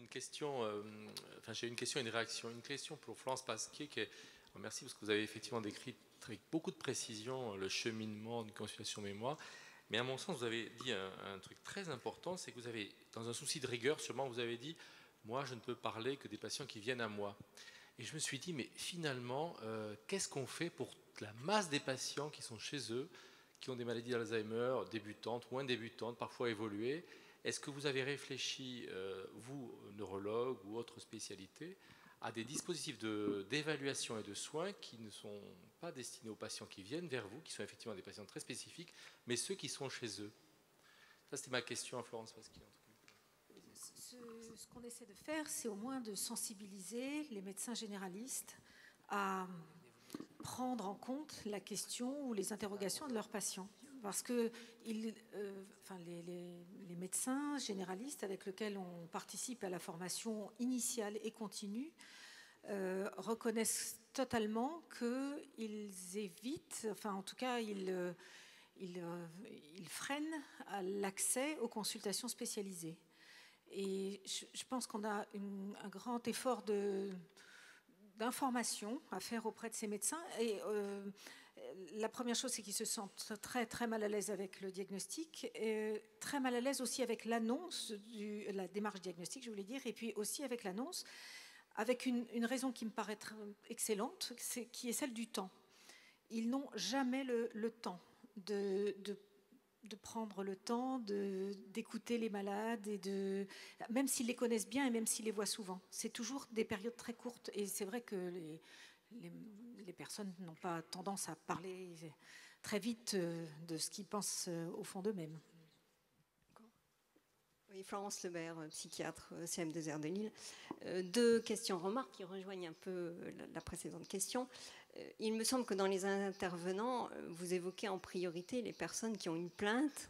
une question, enfin j'ai une question et une réaction. Une question pour Florence Pasquier, merci parce que vous avez effectivement décrit avec beaucoup de précision le cheminement d'une consultation mémoire. Mais à mon sens, vous avez dit un truc très important, c'est que vous avez, dans un souci de rigueur, sûrement vous avez dit, moi je ne peux parler que des patients qui viennent à moi. Et je me suis dit, mais finalement, qu'est-ce qu'on fait pour la masse des patients qui sont chez eux, qui ont des maladies d'Alzheimer, débutantes, moins débutantes, parfois évoluées? Est-ce que vous avez réfléchi, vous, neurologue ou autre spécialité, à des dispositifs d'évaluation et de soins qui ne sont pas destinés aux patients qui viennent vers vous, qui sont effectivement des patients très spécifiques, mais ceux qui sont chez eux? Ça, c'était ma question à Florence Pasquier. Ce qu'on essaie de faire, c'est au moins de sensibiliser les médecins généralistes à prendre en compte la question ou les interrogations de leurs patients. Parce que les médecins généralistes avec lesquels on participe à la formation initiale et continue reconnaissent totalement qu'ils évitent, enfin en tout cas ils freinent à l'accès aux consultations spécialisées. Et je pense qu'on a un grand effort d'information à faire auprès de ces médecins. Et la première chose, c'est qu'ils se sentent très, très mal à l'aise avec le diagnostic, et très mal à l'aise aussi avec l'annonce, la démarche diagnostique, je voulais dire, et puis aussi avec l'annonce, avec une raison qui me paraît excellente, qui est celle du temps. Ils n'ont jamais le temps de prendre le temps d'écouter les malades, même s'ils les connaissent bien et même s'ils les voient souvent. C'est toujours des périodes très courtes. Et c'est vrai que les personnes n'ont pas tendance à parler très vite de ce qu'ils pensent au fond d'eux-mêmes. Oui, Florence Lebert, psychiatre, CM2R de Lille. Deux questions, remarques qui rejoignent un peu la précédente question. Il me semble que dans les intervenants, vous évoquez en priorité les personnes qui ont une plainte,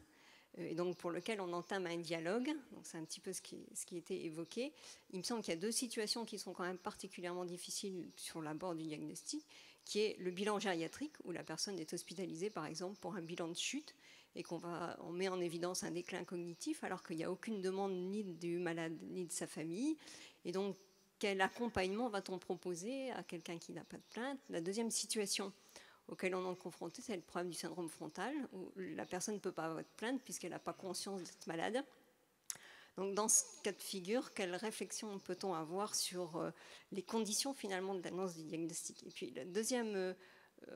et donc pour lequel on entame un dialogue. Donc c'est un petit peu ce qui était évoqué. Il me semble qu'il y a deux situations qui sont quand même particulièrement difficiles sur l'abord du diagnostic, qui est le bilan gériatrique, où la personne est hospitalisée par exemple pour un bilan de chute, et on met en évidence un déclin cognitif alors qu'il n'y a aucune demande ni du malade ni de sa famille. Et donc, quel accompagnement va-t-on proposer à quelqu'un qui n'a pas de plainte? La deuxième situation auquel on est confronté, c'est le problème du syndrome frontal, où la personne ne peut pas avoir de plainte puisqu'elle n'a pas conscience d'être malade. Donc, dans ce cas de figure, quelle réflexion peut-on avoir sur les conditions finalement de l'annonce du diagnostic? Et puis, la deuxième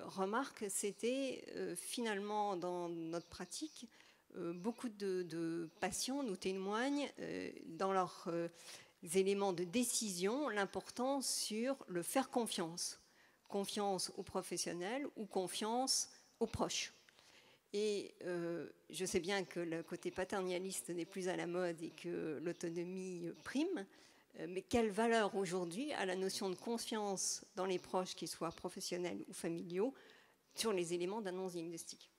remarque, c'était finalement dans notre pratique, beaucoup de patients nous témoignent dans leurs éléments de décision l'importance sur le faire confiance. Confiance aux professionnels ou confiance aux proches. Et je sais bien que le côté paternaliste n'est plus à la mode et que l'autonomie prime, mais quelle valeur aujourd'hui a la notion de confiance dans les proches, qu'ils soient professionnels ou familiaux, sur les éléments d'annonce diagnostique?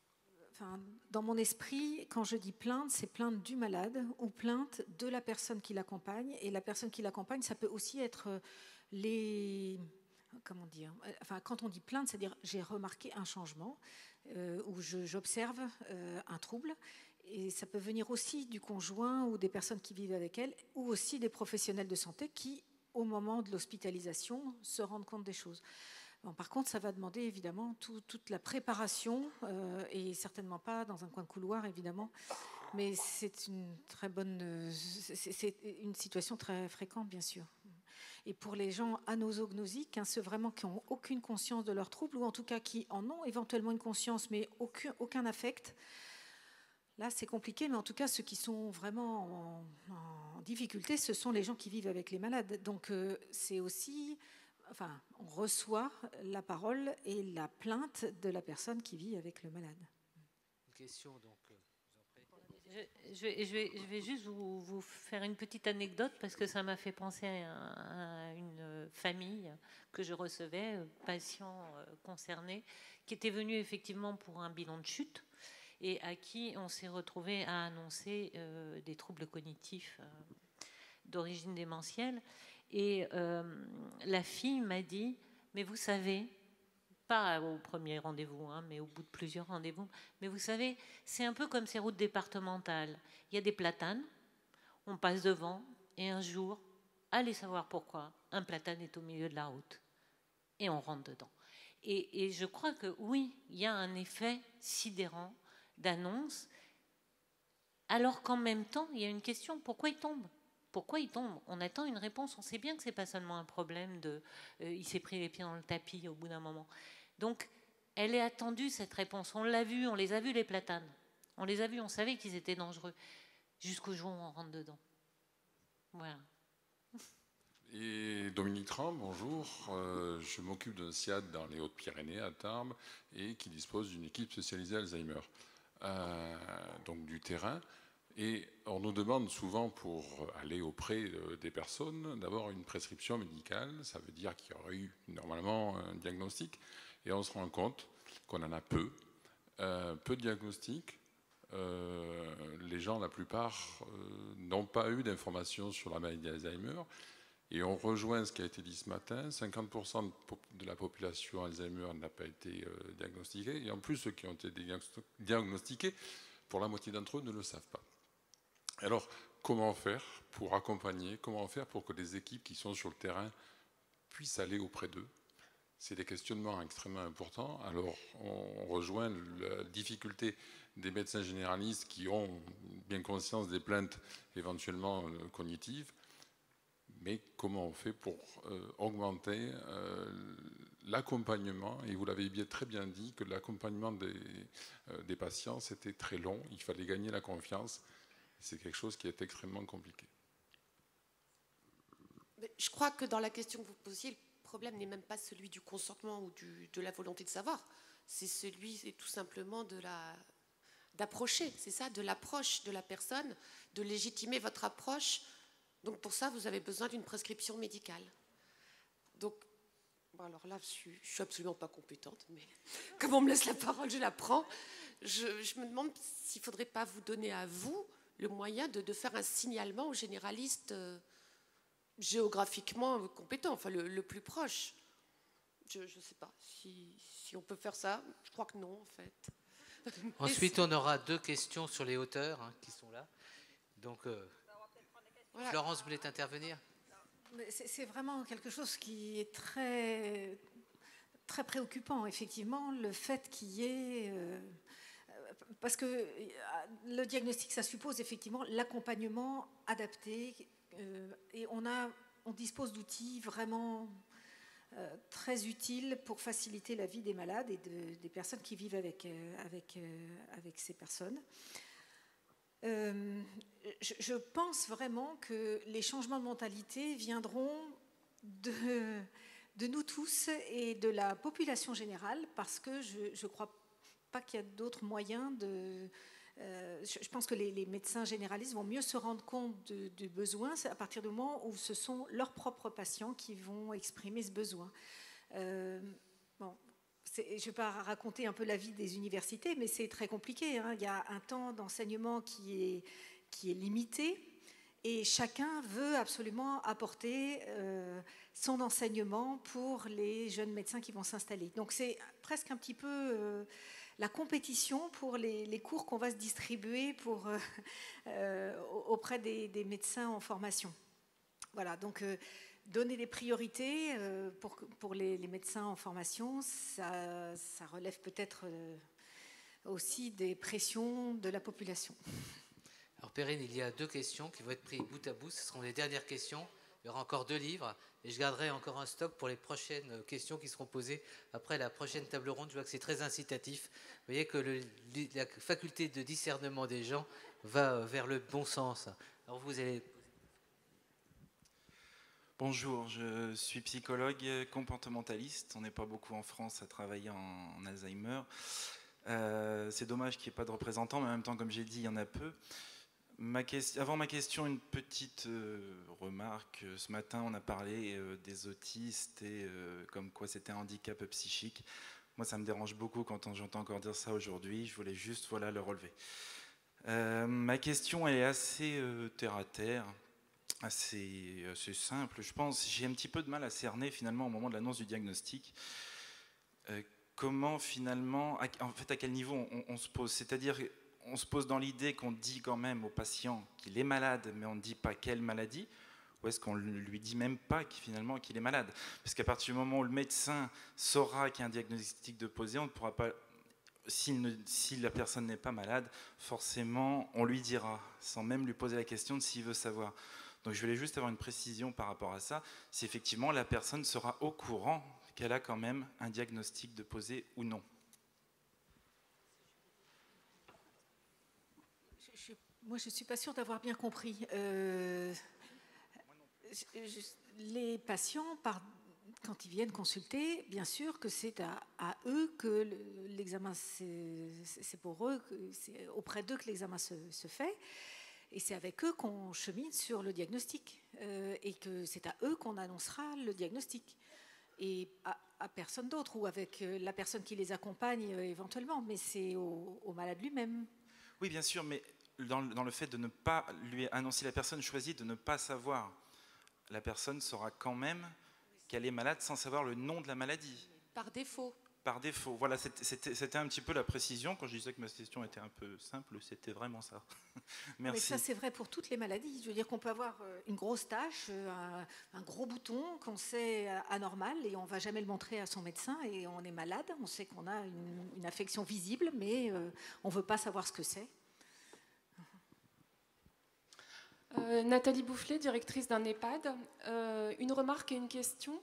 Enfin, dans mon esprit, quand je dis plainte, c'est plainte du malade ou plainte de la personne qui l'accompagne. Et la personne qui l'accompagne, ça peut aussi être comment dire, enfin, quand on dit plainte, c'est-à-dire j'ai remarqué un changement ou j'observe un trouble. Et ça peut venir aussi du conjoint ou des personnes qui vivent avec elle, ou aussi des professionnels de santé qui, au moment de l'hospitalisation, se rendent compte des choses. Bon, par contre, ça va demander évidemment toute la préparation et certainement pas dans un coin de couloir, évidemment. Mais c'est une très bonne, c'est une situation très fréquente, bien sûr. Et pour les gens anosognosiques, hein, ceux vraiment qui n'ont aucune conscience de leur trouble, ou en tout cas qui en ont éventuellement une conscience, mais aucun affect, là c'est compliqué. Mais en tout cas, ceux qui sont vraiment en difficulté, ce sont les gens qui vivent avec les malades. Donc c'est aussi... Enfin, on reçoit la parole et la plainte de la personne qui vit avec le malade. Une question, donc. Je vais juste vous faire une petite anecdote parce que ça m'a fait penser à une famille que je recevais, patients concernés, qui était venu effectivement pour un bilan de chute et à qui on s'est retrouvé à annoncer des troubles cognitifs d'origine démentielle. Et la fille m'a dit, mais vous savez, pas au premier rendez-vous, hein, mais au bout de plusieurs rendez-vous, mais vous savez, c'est un peu comme ces routes départementales. Il y a des platanes, on passe devant, et un jour, allez savoir pourquoi, un platane est au milieu de la route. Et on rentre dedans. Et je crois que oui, il y a un effet sidérant d'annonce, alors qu'en même temps, il y a une question, pourquoi il tombe ? Pourquoi il tombe ? On attend une réponse. On sait bien que ce n'est pas seulement un problème de il s'est pris les pieds dans le tapis au bout d'un moment. Donc, elle est attendue, cette réponse. On l'a vu, on les a vus, les platanes. On les a vus, on savait qu'ils étaient dangereux. Jusqu'au jour où on rentre dedans. Voilà. Et Dominique Tram, bonjour. Je m'occupe d'un SIAD dans les Hautes-Pyrénées, à Tarbes, et qui dispose d'une équipe spécialisée Alzheimer. Donc du terrain. Et on nous demande souvent, pour aller auprès des personnes, d'avoir une prescription médicale. Ça veut dire qu'il y aurait eu normalement un diagnostic. Et on se rend compte qu'on en a peu. Peu de diagnostics. Les gens, la plupart, n'ont pas eu d'informations sur la maladie d'Alzheimer. Et on rejoint ce qui a été dit ce matin, 50% de la population Alzheimer n'a pas été diagnostiquée. Et en plus, ceux qui ont été diagnostiqués, pour la moitié d'entre eux, ne le savent pas. Alors, comment faire pour accompagner, comment faire pour que les équipes qui sont sur le terrain puissent aller auprès d'eux? C'est des questionnements extrêmement importants. Alors, on rejoint la difficulté des médecins généralistes qui ont bien conscience des plaintes éventuellement cognitives. Mais comment on fait pour augmenter l'accompagnement? Et vous l'avez très bien dit, que l'accompagnement des patients, c'était très long. Il fallait gagner la confiance. C'est quelque chose qui est extrêmement compliqué. Mais je crois que dans la question que vous posiez, le problème n'est même pas celui du consentement ou de la volonté de savoir. C'est tout simplement d'approcher, c'est ça, de l'approche de la personne, de légitimer votre approche. Donc pour ça, vous avez besoin d'une prescription médicale. Donc, bon, alors là, je suis absolument pas compétente, mais comme on me laisse la parole, je la prends. Je me demande s'il ne faudrait pas vous donner à vous le moyen de faire un signalement aux généralistes géographiquement compétents, enfin le plus proche. Je ne sais pas si on peut faire ça. Je crois que non, en fait. Ensuite, on aura 2 questions sur les hauteurs qui sont là. Donc, voilà. Florence voulait intervenir. C'est vraiment quelque chose qui est très, très préoccupant, effectivement, le fait qu'il y ait... parce que le diagnostic, ça suppose effectivement l'accompagnement adapté. Et on dispose d'outils vraiment très utiles pour faciliter la vie des malades et des personnes qui vivent avec ces personnes. Je pense vraiment que les changements de mentalité viendront de nous tous et de la population générale, parce que je ne crois pas qu'il y a d'autres moyens je pense que les médecins généralistes vont mieux se rendre compte du besoin à partir du moment où ce sont leurs propres patients qui vont exprimer ce besoin. Bon, je ne vais pas raconter un peu la vie des universités, mais c'est très compliqué. Il y a un temps d'enseignement qui est limité, et chacun veut absolument apporter son enseignement pour les jeunes médecins qui vont s'installer. Donc c'est presque un petit peu la compétition pour les cours qu'on va se distribuer auprès des médecins en formation. Voilà, donc donner des priorités pour les médecins en formation, ça relève peut-être aussi des pressions de la population. Alors Perrine, il y a 2 questions qui vont être prises bout à bout. Ce seront les dernières questions. Il y aura encore 2 livres. Et je garderai encore un stock pour les prochaines questions qui seront posées après la prochaine table ronde. Je vois que c'est très incitatif. Vous voyez que la faculté de discernement des gens va vers le bon sens. Alors vous allez... Bonjour, je suis psychologue comportementaliste. On n'est pas beaucoup en France à travailler en Alzheimer. C'est dommage qu'il n'y ait pas de représentants, mais en même temps, comme j'ai dit, il y en a peu. Avant ma question, une petite remarque. Ce matin, on a parlé des autistes et comme quoi c'était un handicap psychique. Moi, ça me dérange beaucoup quand j'entends encore dire ça aujourd'hui. Je voulais juste le relever. Ma question, elle est assez terre à terre, assez simple. Je pense j'ai un petit peu de mal à cerner finalement au moment de l'annonce du diagnostic. Comment finalement, en fait, à quel niveau on se pose? C'est-à-dire, on se pose dans l'idée qu'on dit quand même au patient qu'il est malade, mais on ne dit pas quelle maladie, Ou est-ce qu'on ne lui dit même pas finalement qu'il est malade? Parce qu'à partir du moment où le médecin saura qu'il y a un diagnostic de posé, on ne pourra pas, si la personne n'est pas malade, forcément on lui dira, sans même lui poser la question de s'il veut savoir. Donc je voulais juste avoir une précision par rapport à ça, si effectivement la personne sera au courant qu'elle a quand même un diagnostic de posé ou non. Moi, je ne suis pas sûre d'avoir bien compris. Les patients, quand ils viennent consulter, bien sûr que c'est à eux que l'examen, c'est pour eux, c'est auprès d'eux que l'examen se fait. Et c'est avec eux qu'on chemine sur le diagnostic. Et que c'est à eux qu'on annoncera le diagnostic. Et à personne d'autre, ou avec la personne qui les accompagne éventuellement. Mais c'est au malade lui-même. Oui, bien sûr, mais dans le fait de ne pas lui annoncer, la personne choisit de ne pas savoir, la personne saura quand même qu'elle est malade sans savoir le nom de la maladie. Par défaut. Par défaut. Voilà, c'était un petit peu la précision. Quand je disais que ma question était un peu simple, c'était vraiment ça. Merci. Mais ça, c'est vrai pour toutes les maladies. Je veux dire qu'on peut avoir une grosse tache, un gros bouton qu'on sait anormal et on ne va jamais le montrer à son médecin et on est malade. On sait qu'on a une affection visible, mais on ne veut pas savoir ce que c'est. Nathalie Boufflet, directrice d'un EHPAD. Une remarque et une question.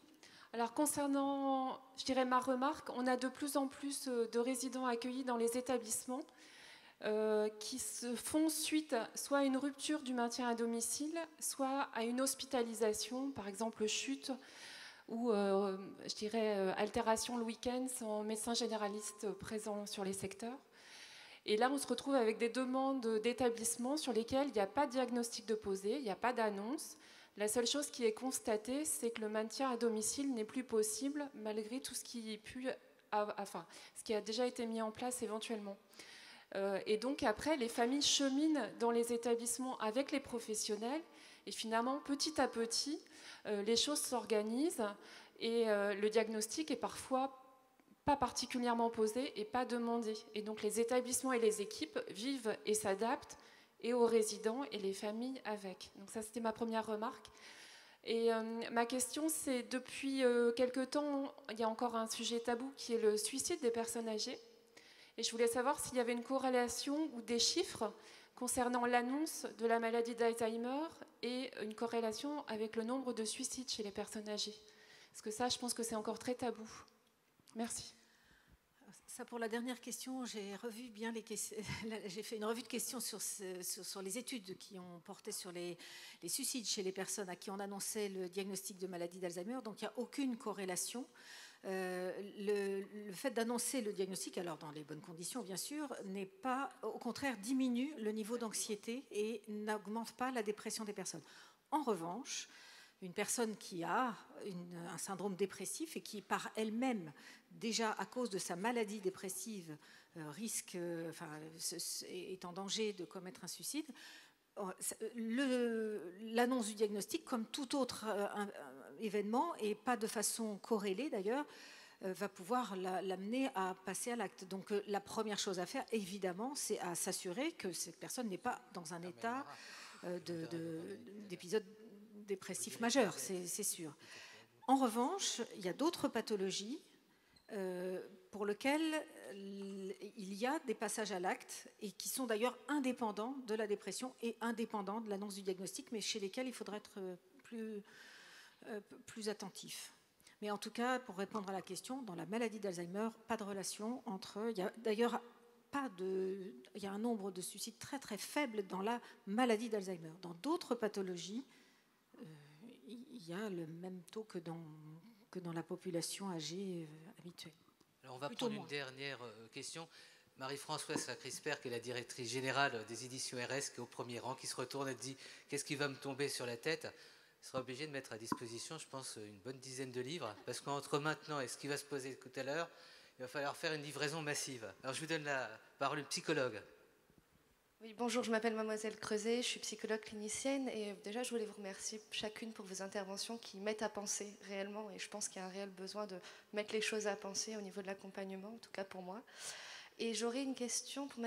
Alors concernant, je dirais ma remarque, on a de plus en plus de résidents accueillis dans les établissements qui se font suite soit à une rupture du maintien à domicile, soit à une hospitalisation, par exemple chute ou je dirais altération le week-end sans médecin généraliste présent sur les secteurs. Et là, on se retrouve avec des demandes d'établissements sur lesquelles il n'y a pas de diagnostic de posé, il n'y a pas d'annonce. La seule chose qui est constatée, c'est que le maintien à domicile n'est plus possible malgré tout ce qui a déjà été mis en place éventuellement. Et donc après, les familles cheminent dans les établissements avec les professionnels et finalement, petit à petit, les choses s'organisent et le diagnostic est parfois pas particulièrement posé et pas demandé. Et donc les établissements et les équipes vivent et s'adaptent et aux résidents et les familles avec. Donc ça, c'était ma première remarque. Et ma question, c'est depuis quelque temps, il y a encore un sujet tabou qui est le suicide des personnes âgées. Et je voulais savoir s'il y avait une corrélation ou des chiffres concernant l'annonce de la maladie d'Alzheimer et une corrélation avec le nombre de suicides chez les personnes âgées. Parce que ça, je pense que c'est encore très tabou. Merci. Ça, pour la dernière question, j'ai revu bien j'ai fait une revue de questions sur les études qui ont porté sur les suicides chez les personnes à qui on annonçait le diagnostic de maladie d'Alzheimer. Donc, il n'y a aucune corrélation. Le fait d'annoncer le diagnostic, alors dans les bonnes conditions bien sûr, n'est pas, au contraire, diminue le niveau d'anxiété et n'augmente pas la dépression des personnes. En revanche, une personne qui a un syndrome dépressif et qui par elle-même, déjà à cause de sa maladie dépressive, est en danger de commettre un suicide, l'annonce du diagnostic, comme tout autre événement, et pas de façon corrélée d'ailleurs, va pouvoir l'amener à passer à l'acte. Donc la première chose à faire, évidemment, c'est à s'assurer que cette personne n'est pas dans un état d'épisode dépressif majeur, c'est sûr. En revanche, il y a d'autres pathologies pour lesquelles il y a des passages à l'acte et qui sont d'ailleurs indépendants de la dépression et indépendants de l'annonce du diagnostic, mais chez lesquels il faudra être plus attentif. Mais en tout cas, pour répondre à la question, dans la maladie d'Alzheimer, pas de relation entre eux. Il y a d'ailleurs il y a un nombre de suicides très très faible dans la maladie d'Alzheimer. Dans d'autres pathologies, il y a le même taux que dans la population âgée habituelle. Alors on va prendre une dernière question. Marie-Françoise Crisper, qui est la directrice générale des éditions RS, qui est au premier rang, qui se retourne et dit « Qu'est-ce qui va me tomber sur la tête ?» sera obligé de mettre à disposition, je pense, une bonne dizaine de livres, parce qu'entre maintenant et ce qui va se poser tout à l'heure, il va falloir faire une livraison massive. Alors je vous donne la parole au psychologue. Oui, bonjour, je m'appelle Mademoiselle Creuset, je suis psychologue clinicienne et déjà je voulais vous remercier chacune pour vos interventions qui mettent à penser réellement et je pense qu'il y a un réel besoin de mettre les choses à penser au niveau de l'accompagnement, en tout cas pour moi. Et j'aurais une question pour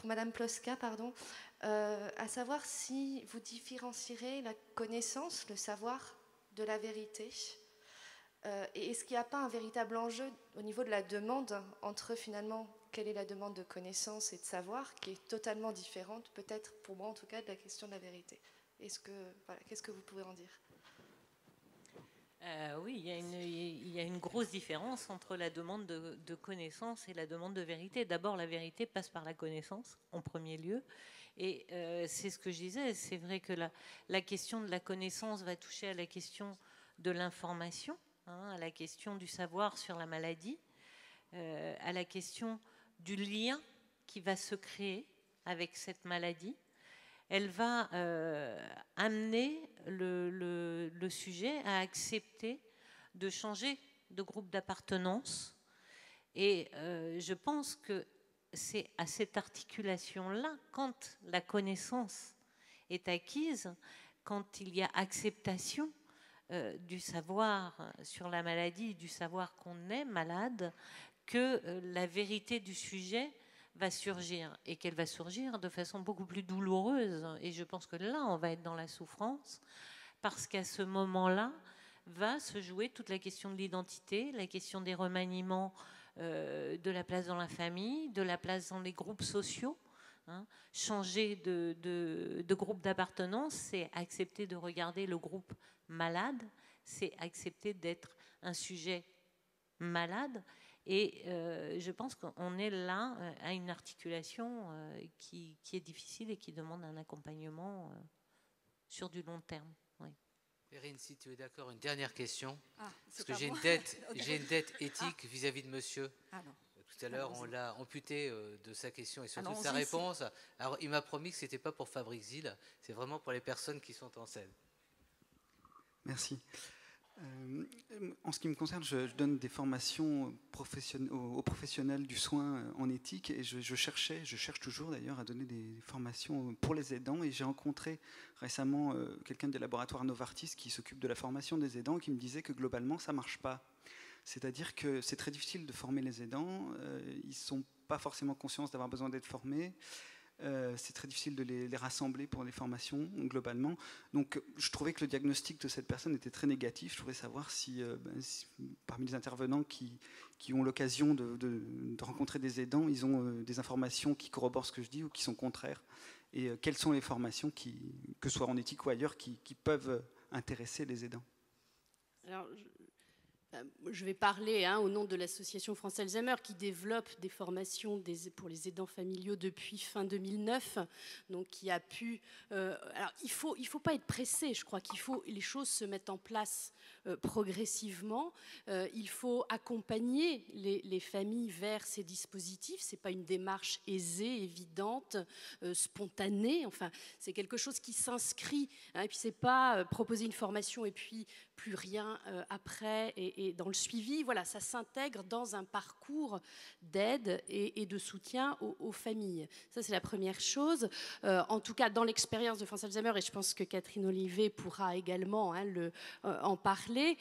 Madame Ploska, pardon. à savoir si vous différencierez la connaissance, le savoir, de la vérité. Et est-ce qu'il n'y a pas un véritable enjeu au niveau de la demande entre finalement quelle est la demande de connaissance et de savoir qui est totalement différente, peut-être pour moi en tout cas, de la question de la vérité. Qu'est-ce que vous pouvez en dire? Oui, il y a une grosse différence entre la demande de connaissance et la demande de vérité. D'abord, la vérité passe par la connaissance en premier lieu. Et c'est ce que je disais, c'est vrai que la question de la connaissance va toucher à la question de l'information, à la question du savoir sur la maladie, à la question du lien qui va se créer avec cette maladie. Elle va amener le sujet à accepter de changer de groupe d'appartenance. Et je pense que c'est à cette articulation-là, quand la connaissance est acquise, quand il y a acceptation du savoir sur la maladie, du savoir qu'on est malade, que la vérité du sujet va surgir, et qu'elle va surgir de façon beaucoup plus douloureuse. Et je pense que là, on va être dans la souffrance, parce qu'à ce moment-là, va se jouer toute la question de l'identité, la question des remaniements de la place dans la famille, de la place dans les groupes sociaux. Changer de groupe d'appartenance, c'est accepter de regarder le groupe malade, c'est accepter d'être un sujet malade. Et je pense qu'on est là à une articulation qui est difficile et qui demande un accompagnement sur du long terme. Oui. Perrine, si tu es d'accord, une dernière question. Parce que j'ai une dette éthique vis-à-vis de monsieur. Tout à l'heure, on l'a amputé de sa question et surtout de sa réponse. Alors, il m'a promis que ce n'était pas pour Fabrice Zil, c'est vraiment pour les personnes qui sont en scène. Merci. En ce qui me concerne, je donne des formations aux professionnels du soin en éthique et je cherche toujours d'ailleurs à donner des formations pour les aidants, et j'ai rencontré récemment quelqu'un des laboratoires Novartis qui s'occupe de la formation des aidants, qui me disait que globalement ça ne marche pas. C'est-à-dire que c'est très difficile de former les aidants, ils ne sont pas forcément conscients d'avoir besoin d'être formés. C'est très difficile de les rassembler pour les formations globalement. Donc je trouvais que le diagnostic de cette personne était très négatif. Je voudrais savoir si parmi les intervenants qui ont l'occasion de rencontrer des aidants, ils ont des informations qui corroborent ce que je dis ou qui sont contraires. Et quelles sont les formations, que ce soit en éthique ou ailleurs, qui peuvent intéresser les aidants? Alors, je vais parler au nom de l'association France Alzheimer qui développe des formations pour les aidants familiaux depuis fin 2009, donc qui a pu... alors il faut pas être pressé, je crois les choses se mettent en place progressivement. Il faut accompagner les familles vers ces dispositifs. C'est pas une démarche aisée, évidente, spontanée. Enfin, c'est quelque chose qui s'inscrit. Et puis c'est pas proposer une formation et puis plus rien après et dans le suivi. Voilà, ça s'intègre dans un parcours d'aide et de soutien aux familles. Ça, c'est la première chose. En tout cas, dans l'expérience de France Alzheimer, et je pense que Catherine Olivet pourra également en parler,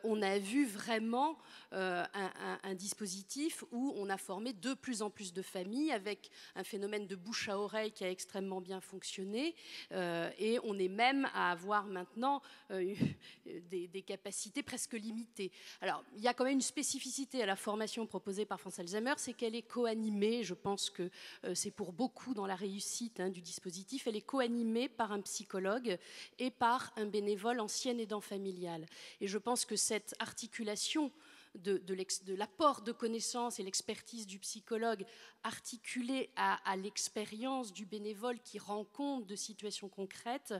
on a vu vraiment un dispositif où on a formé de plus en plus de familles avec un phénomène de bouche à oreille qui a extrêmement bien fonctionné. Et on est même à avoir maintenant des capacités presque limitées. Alors, il y a quand même une spécificité à la formation proposée par France Alzheimer, c'est qu'elle est co-animée. Je pense que c'est pour beaucoup dans la réussite du dispositif. Elle est co-animée par un psychologue et par un bénévole ancien aidant familial. Et je pense que cette articulation de l'apport de connaissances et l'expertise du psychologue articulée à l'expérience du bénévole qui rend compte de situations concrètes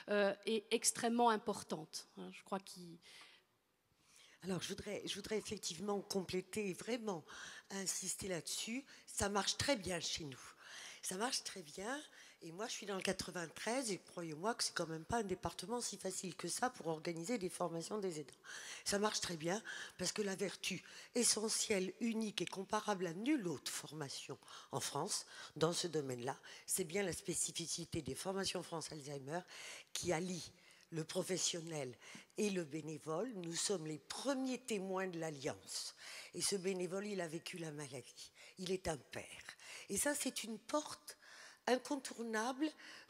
est extrêmement importante. Je crois qu'il... Alors, je voudrais effectivement compléter et vraiment insister là-dessus. Ça marche très bien chez nous. Ça marche très bien. Et moi, je suis dans le 93 et croyez-moi que c'est quand même pas un département si facile que ça pour organiser des formations des aidants. Ça marche très bien parce que la vertu essentielle, unique et comparable à nulle autre formation en France dans ce domaine-là, c'est bien la spécificité des formations France Alzheimer qui allie le professionnel et le bénévole. Nous sommes les premiers témoins de l'alliance. Et ce bénévole, il a vécu la maladie. Il est un père. Et ça, c'est une porte incontournable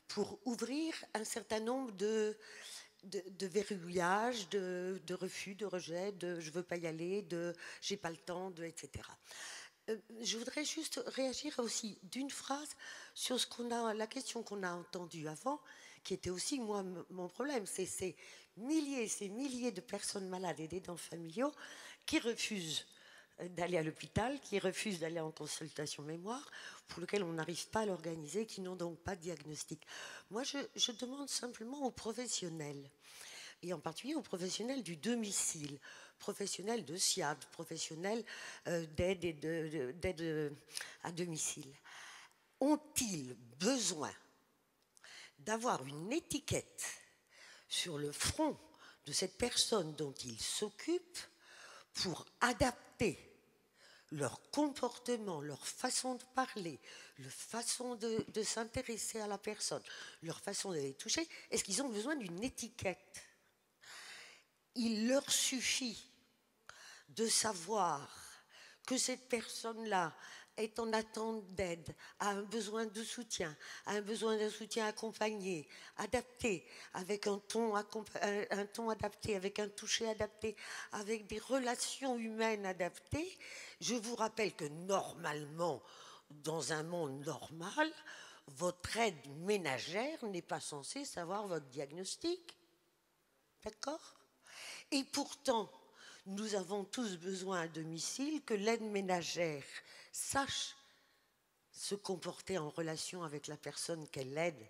pour ouvrir un certain nombre de verrouillages, de refus, de rejets, de je ne veux pas y aller, de j'ai pas le temps, etc. Je voudrais juste réagir aussi d'une phrase sur la question qu'on a entendue avant, qui était aussi, moi, mon problème. C'est ces milliers de personnes malades et d'aidants familiaux qui refusent d'aller à l'hôpital, qui refusent d'aller en consultation mémoire, pour lesquels on n'arrive pas à l'organiser, qui n'ont donc pas de diagnostic. Moi, je demande simplement aux professionnels, et en particulier aux professionnels du domicile, professionnels de SIAD, professionnels d'aide à domicile, ont-ils besoin d'avoir une étiquette sur le front de cette personne dont ils s'occupent pour adapter leur comportement, leur façon de parler, leur façon de s'intéresser à la personne, leur façon de les toucher? Est-ce qu'ils ont besoin d'une étiquette? Il leur suffit de savoir que cette personne-là est en attente d'aide, a un besoin de soutien, a un besoin d'un soutien accompagné, adapté, avec un ton adapté, avec un toucher adapté, avec des relations humaines adaptées. Je vous rappelle que normalement, dans un monde normal, votre aide ménagère n'est pas censée savoir votre diagnostic. D'accord? Et pourtant, nous avons tous besoin à domicile que l'aide ménagère sache se comporter en relation avec la personne qu'elle aide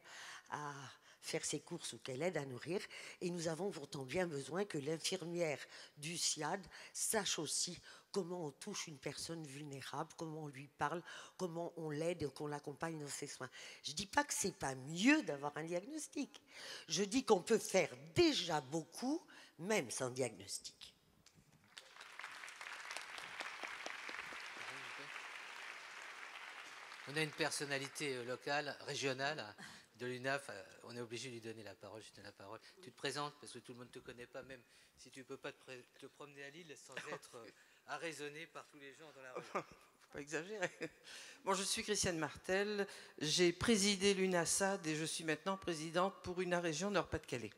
à faire ses courses ou qu'elle aide à nourrir. Et nous avons pourtant bien besoin que l'infirmière du SIAD sache aussi comment on touche une personne vulnérable, comment on lui parle, comment on l'aide et qu'on l'accompagne dans ses soins. Je ne dis pas que ce n'est pas mieux d'avoir un diagnostic. Je dis qu'on peut faire déjà beaucoup, même sans diagnostic. On a une personnalité locale, régionale de l'UNAF. On est obligé de lui donner la parole. Je te donne la parole. Tu te présentes parce que tout le monde ne te connaît pas, même si tu ne peux pas te promener à Lille sans être arraisonné par tous les gens dans la rue. Faut pas exagérer. Bon, je suis Christiane Martel. J'ai présidé l'UNASAD et je suis maintenant présidente pour une région Nord-Pas-de-Calais.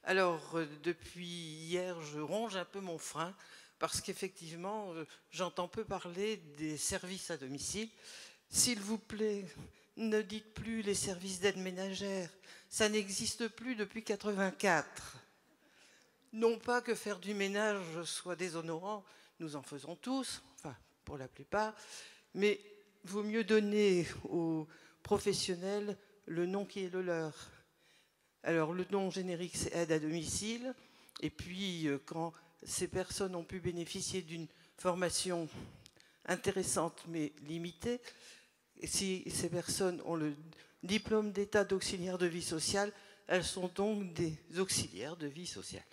Alors, depuis hier, je ronge un peu mon frein parce qu'effectivement, j'entends peu parler des services à domicile. S'il vous plaît, ne dites plus les services d'aide ménagère. Ça n'existe plus depuis 1984. Non pas que faire du ménage soit déshonorant, nous en faisons tous, enfin pour la plupart, mais il vaut mieux donner aux professionnels le nom qui est le leur. Alors le nom générique, c'est aide à domicile, et puis quand ces personnes ont pu bénéficier d'une formation intéressante mais limitée, et si ces personnes ont le diplôme d'état d'auxiliaire de vie sociale, elles sont donc des auxiliaires de vie sociale.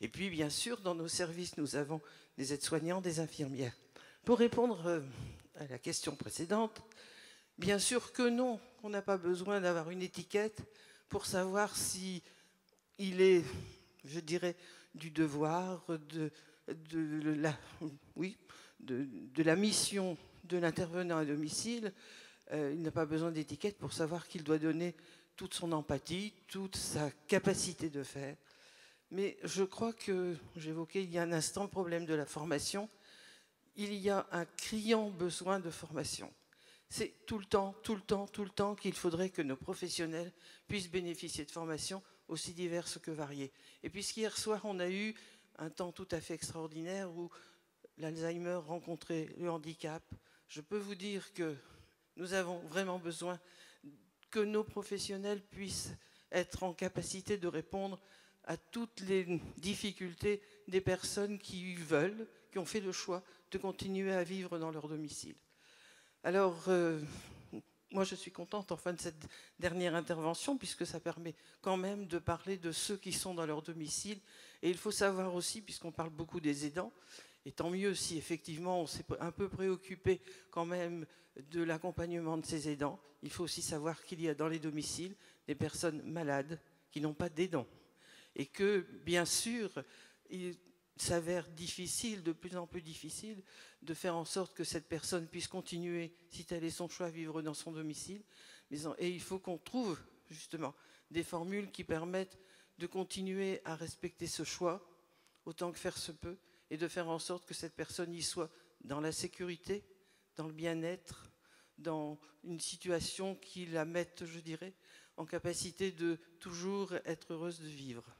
Et puis, bien sûr, dans nos services, nous avons des aides-soignants, des infirmières. Pour répondre à la question précédente, bien sûr que non, on n'a pas besoin d'avoir une étiquette pour savoir si il est, je dirais, du devoir, de la mission de l'intervenant à domicile. Il n'a pas besoin d'étiquette pour savoir qu'il doit donner toute son empathie, toute sa capacité de faire. Mais je crois que, j'évoquais il y a un instant le problème de la formation, il y a un criant besoin de formation. C'est tout le temps qu'il faudrait que nos professionnels puissent bénéficier de formations aussi diverses que variées. Et puisqu'hier soir, on a eu un temps tout à fait extraordinaire où l'Alzheimer rencontrait le handicap, je peux vous dire que nous avons vraiment besoin que nos professionnels puissent être en capacité de répondre à toutes les difficultés des personnes qui veulent, qui ont fait le choix de continuer à vivre dans leur domicile. Alors, moi je suis contente en fin de cette dernière intervention puisque ça permet quand même de parler de ceux qui sont dans leur domicile. Et il faut savoir aussi, puisqu'on parle beaucoup des aidants, et tant mieux si effectivement on s'est un peu préoccupé quand même de l'accompagnement de ces aidants, il faut aussi savoir qu'il y a dans les domiciles des personnes malades qui n'ont pas d'aidants. Et que, bien sûr, il s'avère difficile, de plus en plus difficile, de faire en sorte que cette personne puisse continuer, si tel est son choix, à vivre dans son domicile. Et il faut qu'on trouve justement des formules qui permettent de continuer à respecter ce choix, autant que faire se peut, et de faire en sorte que cette personne y soit dans la sécurité, dans le bien-être, dans une situation qui la mette, je dirais, en capacité de toujours être heureuse de vivre.